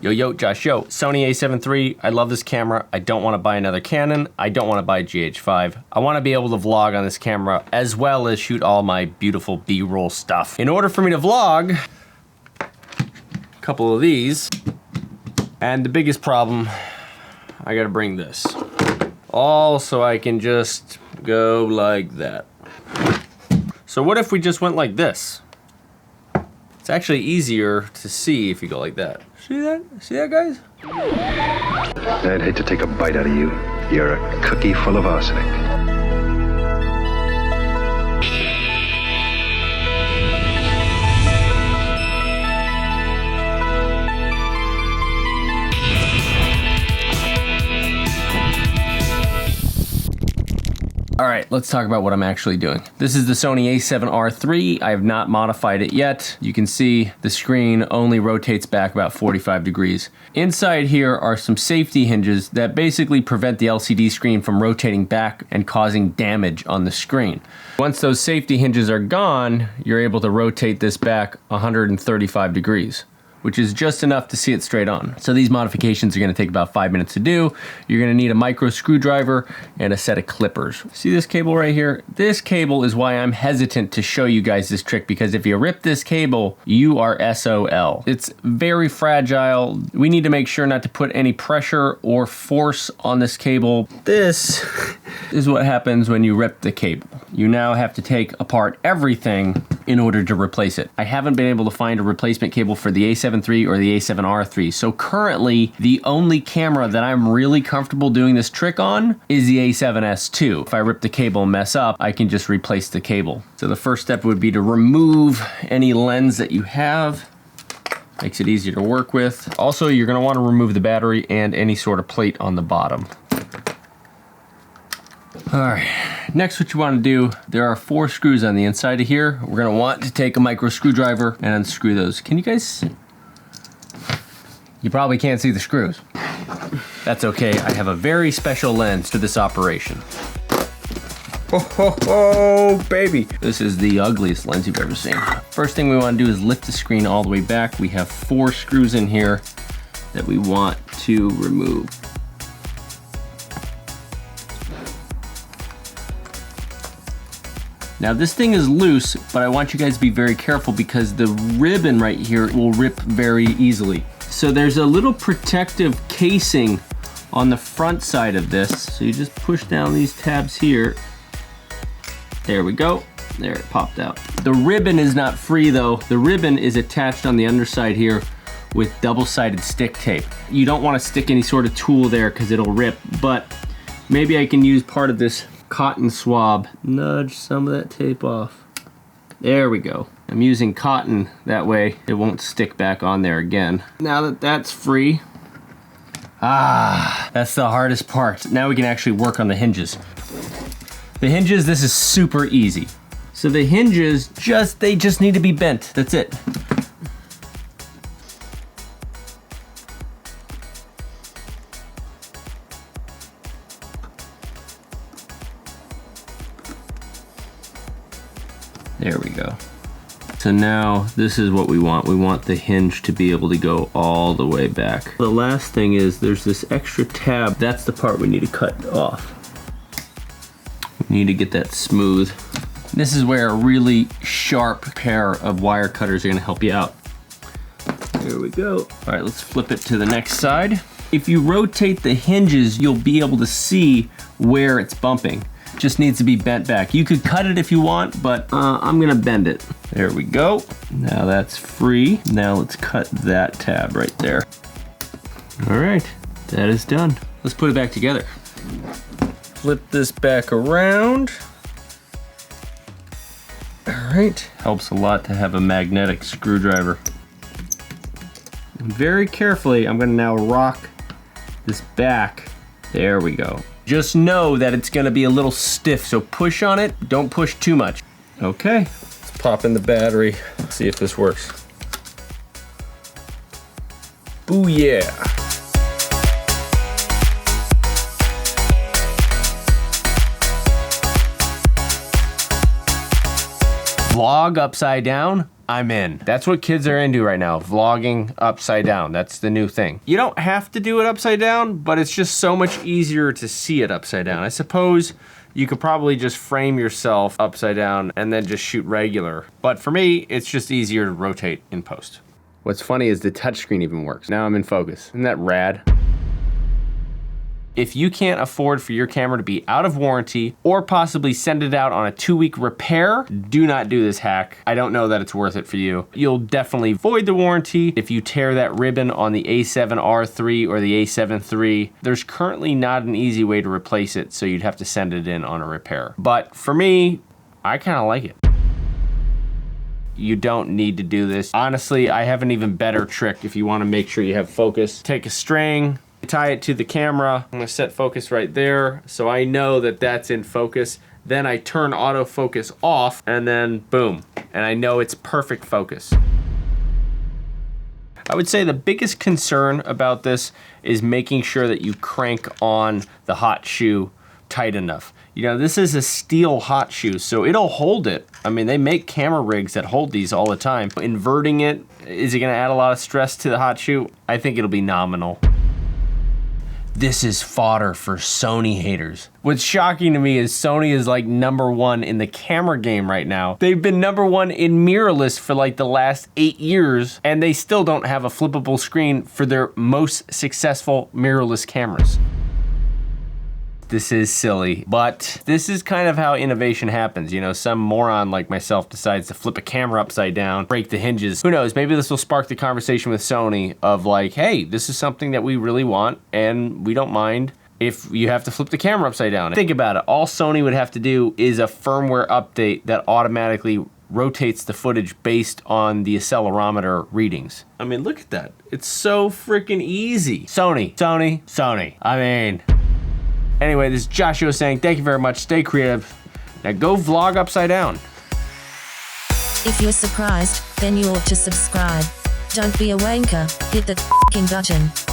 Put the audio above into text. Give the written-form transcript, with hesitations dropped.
Yo, Josh, Sony A7 III. I love this camera. I don't want to buy another Canon. I don't want to buy a GH5. I want to be able to vlog on this camera as well as shoot all my beautiful B-roll stuff. In order for me to vlog, a couple of these, and the biggest problem, I gotta bring this. All so I can just go like that. So what if we just went like this? It's actually easier to see if you go like that. See that? See that, guys? I'd hate to take a bite out of you. You're a cookie full of arsenic. All right, let's talk about what I'm actually doing. This is the Sony A7R III. I have not modified it yet. You can see the screen only rotates back about 45 degrees. Inside here are some safety hinges that basically prevent the LCD screen from rotating back and causing damage on the screen. Once those safety hinges are gone, you're able to rotate this back 135 degrees. Which is just enough to see it straight on. So these modifications are gonna take about 5 minutes to do. You're gonna need a micro screwdriver and a set of clippers. See this cable right here? This cable is why I'm hesitant to show you guys this trick, because if you rip this cable, you are SOL. It's very fragile. We need to make sure not to put any pressure or force on this cable. This is what happens when you rip the cable. You now have to take apart everything in order to replace it. I haven't been able to find a replacement cable for the A7 III or the A7R III. So currently, the only camera that I'm really comfortable doing this trick on is the A7S II. If I rip the cable and mess up, I can just replace the cable. So the first step would be to remove any lens that you have. Makes it easier to work with. Also, you're gonna wanna remove the battery and any sort of plate on the bottom. All right, next what you want to do, there are 4 screws on the inside of here. We're going to want to take a micro screwdriver and unscrew those. Can you guys? You probably can't see the screws. That's okay, I have a very special lens to this operation. Oh, baby. This is the ugliest lens you've ever seen. First thing we want to do is lift the screen all the way back. We have 4 screws in here that we want to remove. Now this thing is loose, but I want you guys to be very careful because the ribbon right here will rip very easily. So there's a little protective casing on the front side of this. So you just push down these tabs here. There we go. There, it popped out. The ribbon is not free though. The ribbon is attached on the underside here with double-sided stick tape. You don't want to stick any sort of tool there because it'll rip, but maybe I can use part of this cotton swab. Nudge some of that tape off. There we go. I'm using cotton, that way it won't stick back on there again. Now that that's free, that's the hardest part. Now we can actually work on the hinges. The hinges, this is super easy. So the hinges, they just need to be bent. That's it. There we go. So now this is what we want. We want the hinge to be able to go all the way back. The last thing is there's this extra tab. That's the part we need to cut off. We need to get that smooth. This is where a really sharp pair of wire cutters are gonna help you out. There we go. All right, let's flip it to the next side. If you rotate the hinges, you'll be able to see where it's bumping. Just needs to be bent back. You could cut it if you want, but I'm gonna bend it. There we go. Now that's free. Now let's cut that tab right there. All right, that is done. Let's put it back together. Flip this back around. All right, helps a lot to have a magnetic screwdriver. And very carefully, I'm gonna now rock this back. There we go. Just know that it's gonna be a little stiff, so push on it, don't push too much. Okay, let's pop in the battery, see if this works. Booyah. Vlog upside down? I'm in. That's what kids are into right now, vlogging upside down. That's the new thing. You don't have to do it upside down, but it's just so much easier to see it upside down. I suppose you could probably just frame yourself upside down and then just shoot regular. But for me, it's just easier to rotate in post. What's funny is the touchscreen even works. Now I'm in focus. Isn't that rad? If you can't afford for your camera to be out of warranty or possibly send it out on a 2-week repair, do not do this hack. I don't know that it's worth it for you. You'll definitely void the warranty if you tear that ribbon on the A7R3 or the A7 III. There's currently not an easy way to replace it, so you'd have to send it in on a repair. But for me, I kind of like it. You don't need to do this. Honestly, I have an even better trick if you want to make sure you have focus. Take a string, tie it to the camera. I'm gonna set focus right there so I know that that's in focus. Then I turn autofocus off and then boom. And I know it's perfect focus. I would say the biggest concern about this is making sure that you crank on the hot shoe tight enough. You know, this is a steel hot shoe, so it'll hold it. I mean, they make camera rigs that hold these all the time. Inverting it, is it gonna add a lot of stress to the hot shoe? I think it'll be nominal. This is fodder for Sony haters. What's shocking to me is Sony is like #1 in the camera game right now. They've been #1 in mirrorless for like the last 8 years, and they still don't have a flippable screen for their most successful mirrorless cameras. This is silly, but this is kind of how innovation happens. You know, some moron like myself decides to flip a camera upside down, break the hinges. Who knows, maybe this will spark the conversation with Sony of like, hey, this is something that we really want and we don't mind if you have to flip the camera upside down. Think about it, all Sony would have to do is a firmware update that automatically rotates the footage based on the accelerometer readings. I mean, look at that. It's so freaking easy. Sony, Sony, Sony. I mean, anyway, this is Joshua saying thank you very much. Stay creative. Now go vlog upside down. If you're surprised, then you ought to subscribe. Don't be a wanker, hit the f***ing button.